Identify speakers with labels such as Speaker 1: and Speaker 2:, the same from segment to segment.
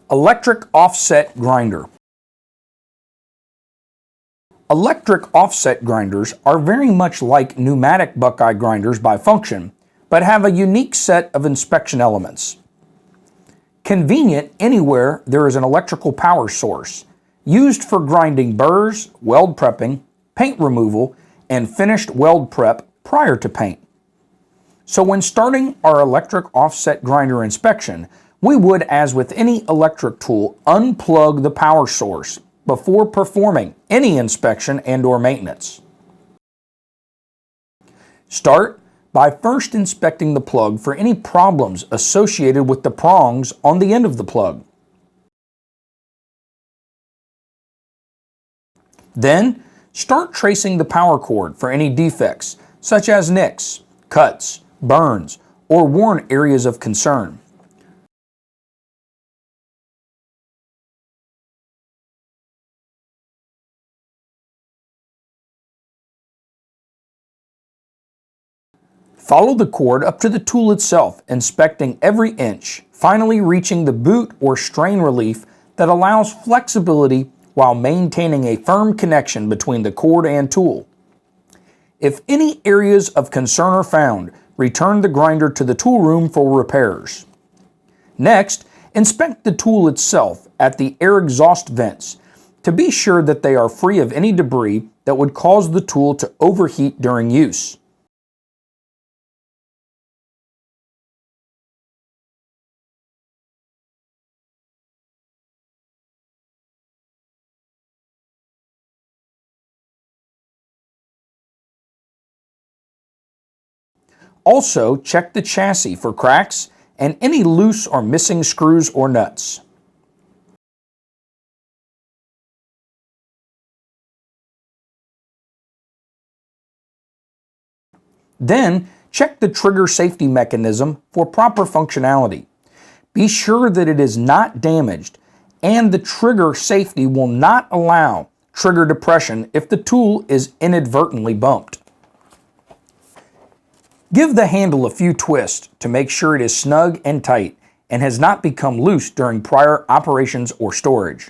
Speaker 1: Electric offset grinder. Electric offset grinders are very much like pneumatic Buckeye grinders by function, but have a unique set of inspection elements. Convenient anywhere there is an electrical power source, used for grinding burrs, weld prepping, paint removal, and finished weld prep prior to paint. So when starting our electric offset grinder inspection, we would, as with any electric tool, unplug the power source before performing any inspection and/or maintenance. Start by first inspecting the plug for any problems associated with the prongs on the end of the plug. Then, start tracing the power cord for any defects, such as nicks, cuts, burns, or worn areas of concern. Follow the cord up to the tool itself, inspecting every inch, finally reaching the boot or strain relief that allows flexibility while maintaining a firm connection between the cord and tool. If any areas of concern are found, return the grinder to the tool room for repairs. Next, inspect the tool itself at the air exhaust vents to be sure that they are free of any debris that would cause the tool to overheat during use. Also, check the chassis for cracks and any loose or missing screws or nuts. Then, check the trigger safety mechanism for proper functionality. Be sure that it is not damaged, and the trigger safety will not allow trigger depression if the tool is inadvertently bumped. Give the handle a few twists to make sure it is snug and tight and has not become loose during prior operations or storage.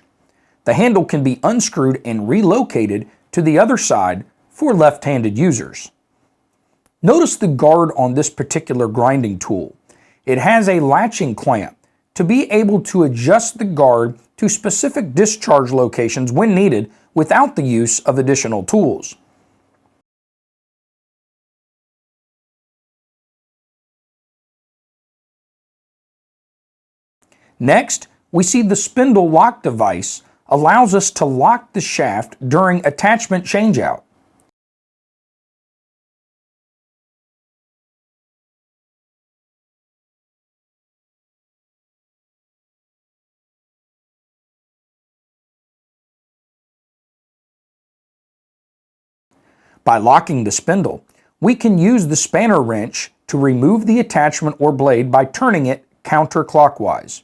Speaker 1: The handle can be unscrewed and relocated to the other side for left-handed users. Notice the guard on this particular grinding tool. It has a latching clamp to be able to adjust the guard to specific discharge locations when needed without the use of additional tools. Next, we see the spindle lock device allows us to lock the shaft during attachment changeout. By locking the spindle, we can use the spanner wrench to remove the attachment or blade by turning it counterclockwise.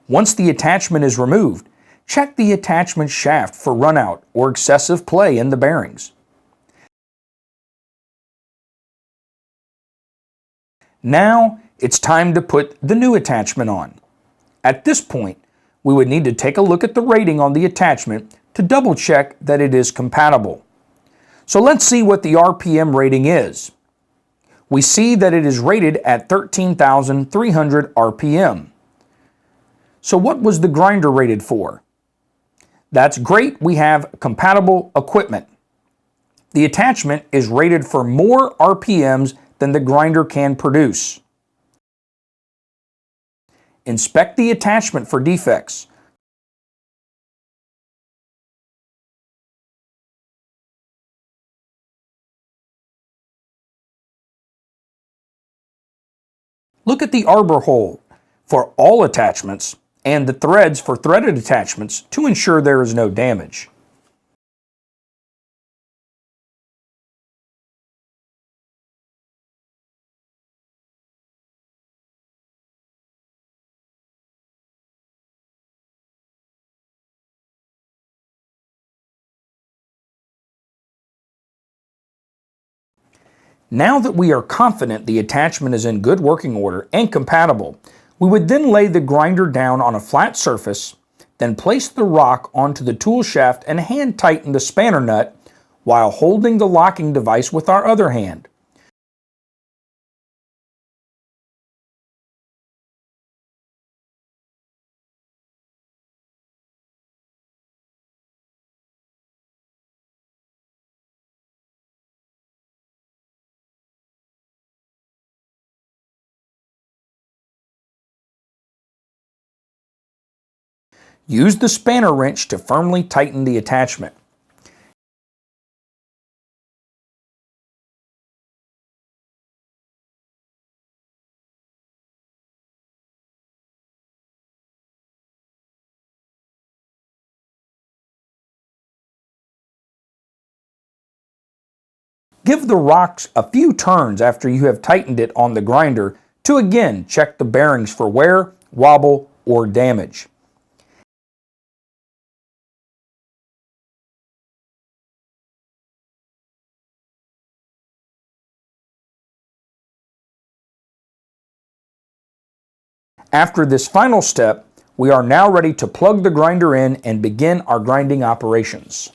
Speaker 1: Once the attachment is removed, check the attachment shaft for runout or excessive play in the bearings. Now it's time to put the new attachment on. At this point, we would need to take a look at the rating on the attachment to double check that it is compatible. So let's see what the RPM rating is. We see that it is rated at 13,300 RPM. So what was the grinder rated for? That's great, we have compatible equipment. The attachment is rated for more RPMs than the grinder can produce. Inspect the attachment for defects. Look at the arbor hole for all attachments and the threads for threaded attachments to ensure there is no damage. Now that we are confident the attachment is in good working order and compatible, we would then lay the grinder down on a flat surface, then place the rock onto the tool shaft and hand tighten the spanner nut while holding the locking device with our other hand. Use the spanner wrench to firmly tighten the attachment. Give the rocks a few turns after you have tightened it on the grinder to again check the bearings for wear, wobble, or damage. After this final step, we are now ready to plug the grinder in and begin our grinding operations.